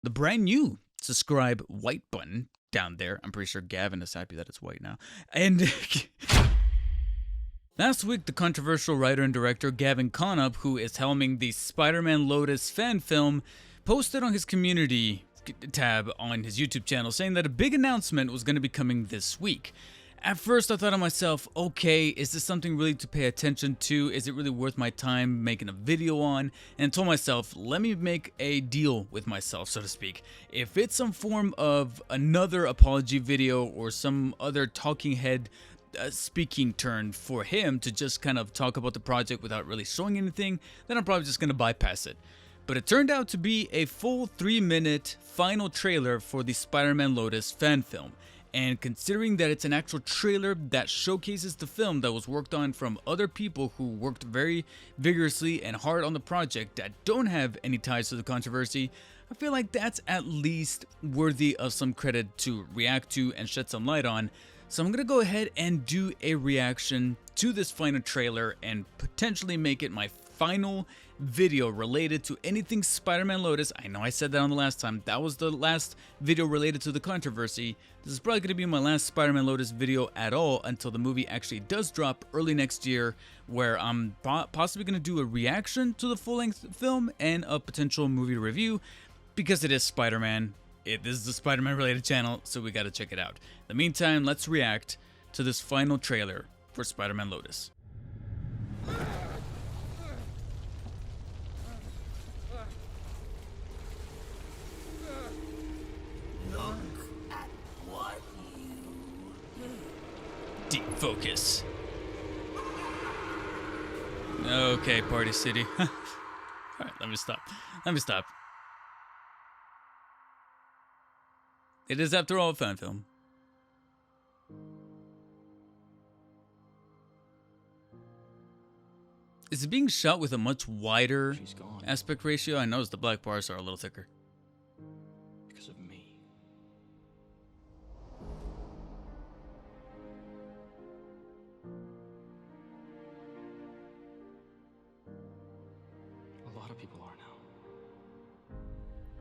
the brand new subscribe white button down there. I'm pretty sure Gavin is happy that it's white now. And last week, the controversial writer and director Gavin Konop, who is helming the Spider-Man Lotus fan film, posted on his community tab on his YouTube channel saying that a big announcement was going to be coming this week. At first, I thought to myself, okay, is this something really to pay attention to? Is it really worth my time making a video on? And I told myself, let me make a deal with myself, so to speak. If it's some form of another apology video or some other talking head speaking turn for him to just kind of talk about the project without really showing anything, then I'm probably just going to bypass it. But it turned out to be a full 3-minute final trailer for the Spider-Man Lotus fan film. And considering that it's an actual trailer that showcases the film that was worked on from other people who worked very vigorously and hard on the project that don't have any ties to the controversy, I feel like that's at least worthy of some credit to react to and shed some light on. So I'm going to go ahead and do a reaction to this final trailer and potentially make it my final video related to anything Spider-Man Lotus. I know I said that on the last time. That was the last video related to the controversy. This is probably going to be my last Spider-Man Lotus video at all until the movie actually does drop early next year, where I'm possibly going to do a reaction to the full-length film and a potential movie review, because it is Spider-Man. This is the Spider-Man related channel, so we got to check it out. In the meantime, let's react to this final trailer for Spider-Man Lotus. Deep focus. Okay, Party City. Alright, let me stop. It is, after all, a fan film. Is it being shot with a much wider aspect ratio? I noticed the black bars are a little thicker. Because of me. A lot of people are now.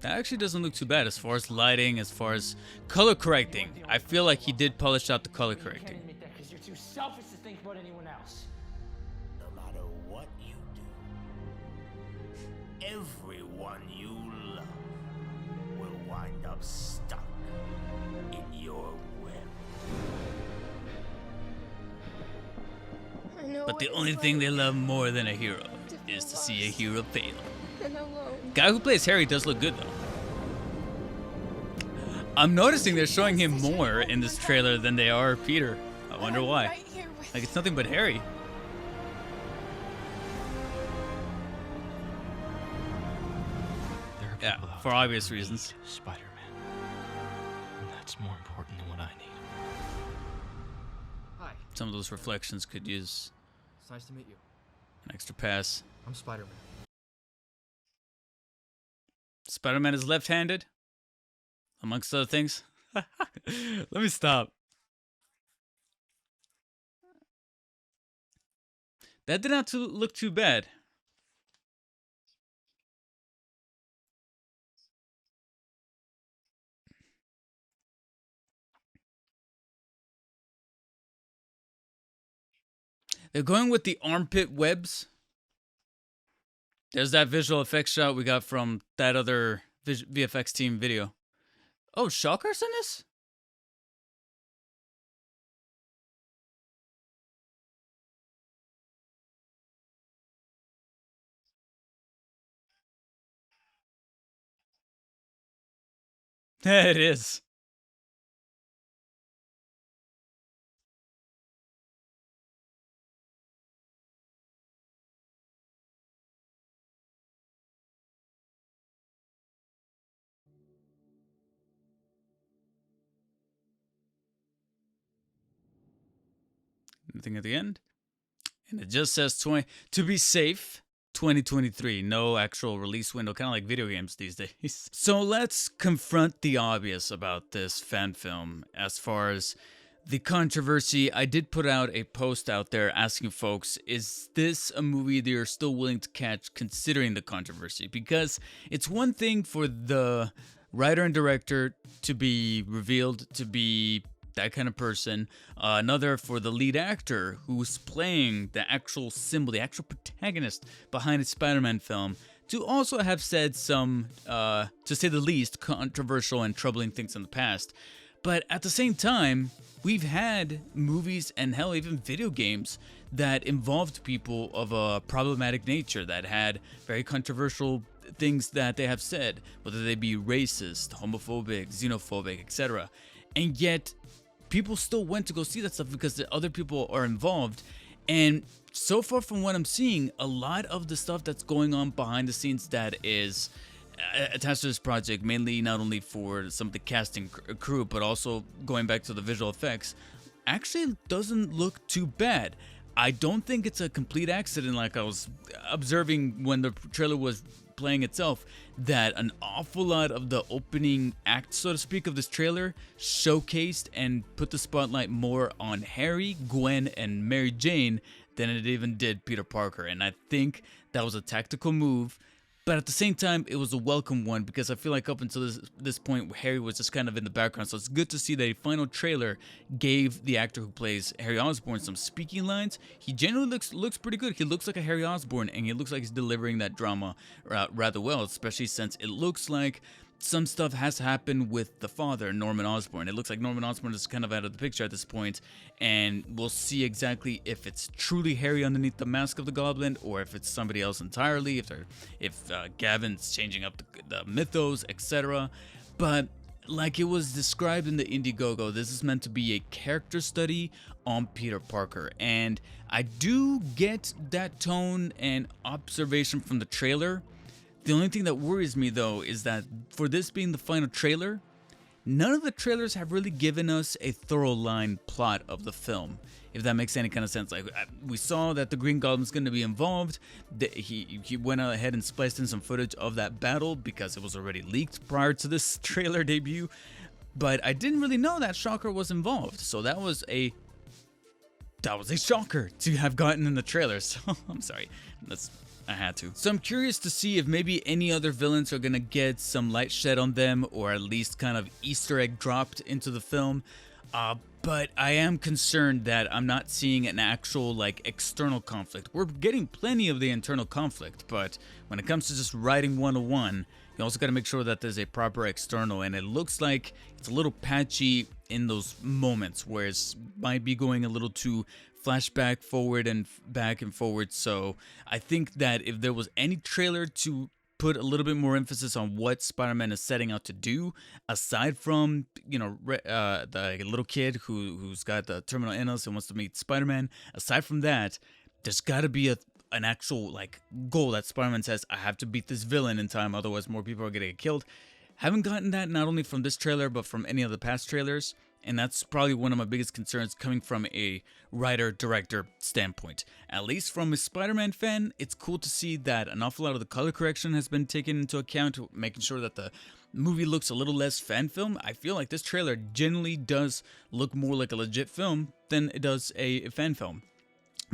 That actually doesn't look too bad as far as lighting, as far as color correcting. I feel like he did polish out the color correcting. You can't admit that because you're too selfish to think about anyone else. No matter what you do, everyone you love will wind up stuck in your web. I know But the what only it's thing like they love more than a hero is to see a hero fail. and alone. Guy who plays Harry does look good though. I'm noticing they're showing him more in this trailer than they are Peter. I wonder why. Right here with Like, it's nothing but Harry. There are Yeah, people out for there obvious who need reasons. Spider-Man. And that's more important than what I need. Hi, Some of those reflections could use it's nice to meet you. an extra pass. I'm Spider-Man. Spider-Man is left-handed, amongst other things. Let me stop. That did not look too bad. They're going with the armpit webs. There's that visual effects shot we got from that other VFX team video. Oh, Shocker's in this? Yeah, it is. Anything at the end? And it just says to be safe, 2023. No actual release window, kind of like video games these days. So let's confront the obvious about this fan film. As far as the controversy, I did put out a post out there asking folks, is this a movie that you're still willing to catch considering the controversy? Because it's one thing for the writer and director to be revealed to be that kind of person. Another for the lead actor who's playing the actual symbol, the actual protagonist behind a Spider-Man film, to also have said some, to say the least, controversial and troubling things in the past. But at the same time, we've had movies and hell, even video games that involved people of a problematic nature, that had very controversial things that they have said, whether they be racist, homophobic, xenophobic, etc. And yet, people still went to go see that stuff because the other people are involved. And so far from what I'm seeing, a lot of the stuff that's going on behind the scenes that is attached to this project, mainly not only for some of the casting crew, but also going back to the visual effects, actually doesn't look too bad. I don't think it's a complete accident, like I was observing when the trailer was playing itself, that an awful lot of the opening act, so to speak, of this trailer showcased and put the spotlight more on Harry, Gwen, and Mary Jane than it even did Peter Parker. And I think that was a tactical move, but at the same time, it was a welcome one, because I feel like up until this point, Harry was just kind of in the background. So it's good to see that a final trailer gave the actor who plays Harry Osborn some speaking lines. He generally looks pretty good. He looks like a Harry Osborn, and he looks like he's delivering that drama rather well, especially since it looks like some stuff has happened with the father, Norman Osborn. It looks like Norman Osborn is kind of out of the picture at this point, and we'll see exactly if it's truly Harry underneath the mask of the Goblin, or if it's somebody else entirely, if Gavin's changing up the mythos, etc. But like it was described in the Indiegogo, this is meant to be a character study on Peter Parker, and I do get that tone and observation from the trailer. The only thing that worries me, though, is that for this being the final trailer, none of the trailers have really given us a thorough line plot of the film, if that makes any kind of sense. Like, we saw that the Green Goblin's going to be involved. He went ahead and spliced in some footage of that battle because it was already leaked prior to this trailer debut. But I didn't really know that Shocker was involved, so that was a shocker to have gotten in the trailer. So I'm sorry. I had to. So I'm curious to see if maybe any other villains are gonna get some light shed on them, or at least kind of Easter egg dropped into the film. But I am concerned that I'm not seeing an actual like external conflict. We're getting plenty of the internal conflict, but when it comes to just writing 101, you also got to make sure that there's a proper external, and it looks like it's a little patchy in those moments where it might be going a little too flashback forward and back and forward. So I think that if there was any trailer to put a little bit more emphasis on what Spider-Man is setting out to do, aside from, you know, the little kid who's got the terminal illness and wants to meet Spider-Man, aside from that, there's got to be an actual like goal that Spider-Man says, I have to beat this villain in time, otherwise more people are gonna get killed. Haven't gotten that not only from this trailer but from any of the past trailers, and that's probably one of my biggest concerns coming from a writer-director standpoint. At least from a Spider-Man fan, it's cool to see that an awful lot of the color correction has been taken into account, making sure that the movie looks a little less fan film. I feel like this trailer generally does look more like a legit film than it does a fan film.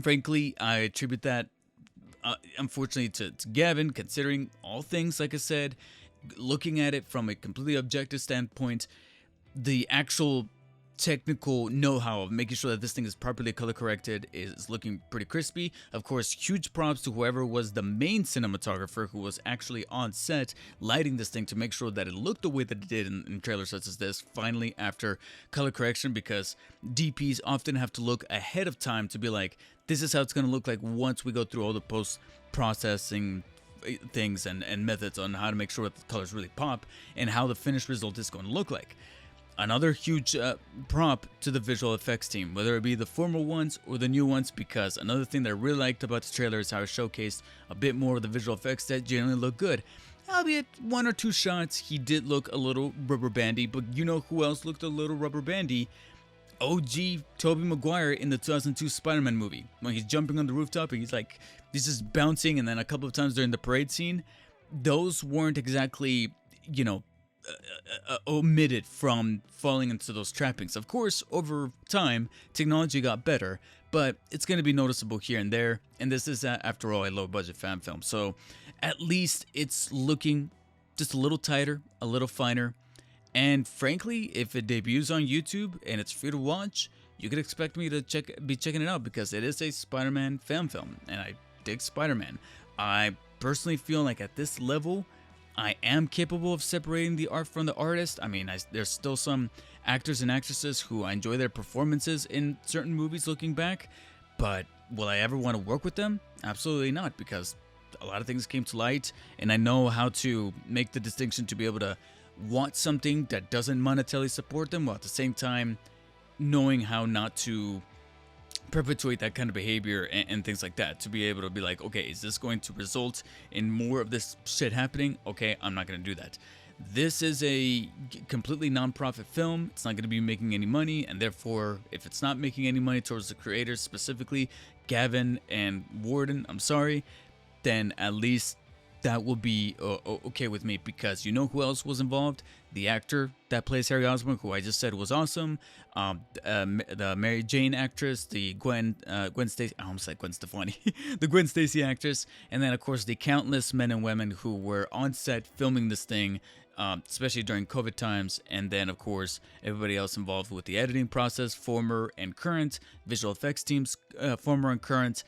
Frankly, I attribute that, unfortunately, to Gavin, considering all things, like I said, looking at it from a completely objective standpoint, the actual technical know-how of making sure that this thing is properly color corrected is looking pretty crispy. Of course, huge props to whoever was the main cinematographer who was actually on set lighting this thing to make sure that it looked the way that it did in trailers such as this, finally after color correction, because DPs often have to look ahead of time to be like, this is how it's going to look like once we go through all the post-processing things and methods on how to make sure that the colors really pop and how the finished result is going to look like. Another huge prop to the visual effects team, whether it be the former ones or the new ones, because another thing that I really liked about this trailer is how it showcased a bit more of the visual effects that generally look good. Albeit one or two shots, he did look a little rubber bandy, but you know who else looked a little rubber bandy? OG Tobey Maguire in the 2002 Spider-Man movie, when he's jumping on the rooftop and he's just bouncing, and then a couple of times during the parade scene, those weren't exactly, you know, omitted from falling into those trappings. Of course, over time, technology got better, but it's going to be noticeable here and there, and this is, after all, a low-budget fan film, so at least it's looking just a little tighter, a little finer. And frankly, if it debuts on YouTube and it's free to watch, you could expect me to be checking it out because it is a Spider-Man fan film, and I dig Spider-Man. I personally feel like at this level, I am capable of separating the art from the artist. I mean, there's still some actors and actresses who I enjoy their performances in certain movies looking back, but will I ever want to work with them? Absolutely not, because a lot of things came to light, and I know how to make the distinction to be able to want something that doesn't monetarily support them, while at the same time knowing how not to perpetuate that kind of behavior and things like that, to be able to be like, okay, is this going to result in more of this shit happening? Okay, I'm not going to do that. This is a completely non-profit film. It's not going to be making any money, and therefore, if it's not making any money towards the creators, specifically Gavin and Warden, I'm sorry, then at least that will be okay with me, because you know who else was involved? The actor that plays Harry Osborn, who I just said was awesome. The Mary Jane actress, the Gwen Stacy, I almost said Gwen Stefani, the Gwen Stacy actress, and then of course the countless men and women who were on set filming this thing, especially during COVID times, and then of course everybody else involved with the editing process, former and current, visual effects teams, former and current,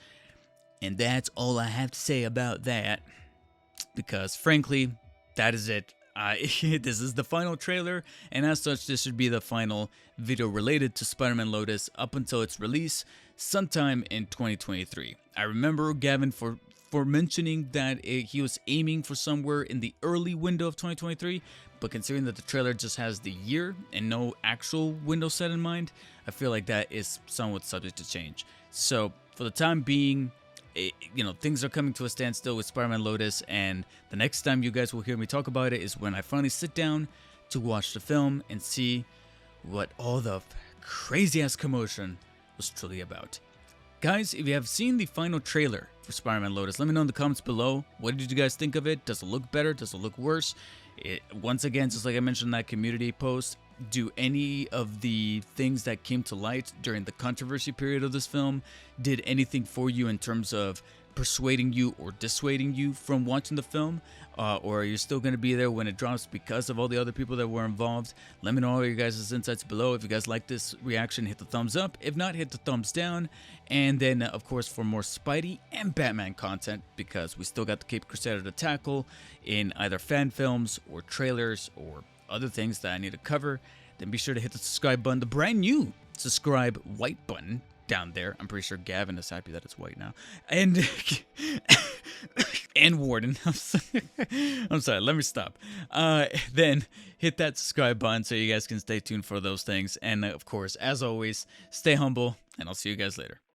and that's all I have to say about that. Because frankly, that is it. This is the final trailer, and as such, this should be the final video related to Spider-Man Lotus up until its release sometime in 2023. I remember Gavin for mentioning that he was aiming for somewhere in the early window of 2023, but considering that the trailer just has the year and no actual window set in mind, I feel like that is somewhat subject to change. So for the time being, things are coming to a standstill with Spider-Man Lotus, and the next time you guys will hear me talk about it is when I finally sit down to watch the film and see what all the crazy-ass commotion was truly about. Guys, if you have seen the final trailer for Spider-Man Lotus, let me know in the comments below. What did you guys think of it? Does it look better? Does it look worse? Once again, just like I mentioned in that community post, do any of the things that came to light during the controversy period of this film did anything for you in terms of persuading you or dissuading you from watching the film, or are you still going to be there when it drops because of all the other people that were involved? Let me know all your guys' insights below. If you guys like this reaction, hit the thumbs up. If not, hit the thumbs down. And then of course, for more Spidey and Batman content, because we still got the Cape Crusader to tackle in either fan films or trailers or other things that I need to cover, then be sure to hit the subscribe button, the brand new subscribe white button down there. I'm pretty sure Gavin is happy that it's white now. And and Warden. I'm sorry, let me stop. Then hit that subscribe button so you guys can stay tuned for those things. And of course, as always, stay humble, and I'll see you guys later.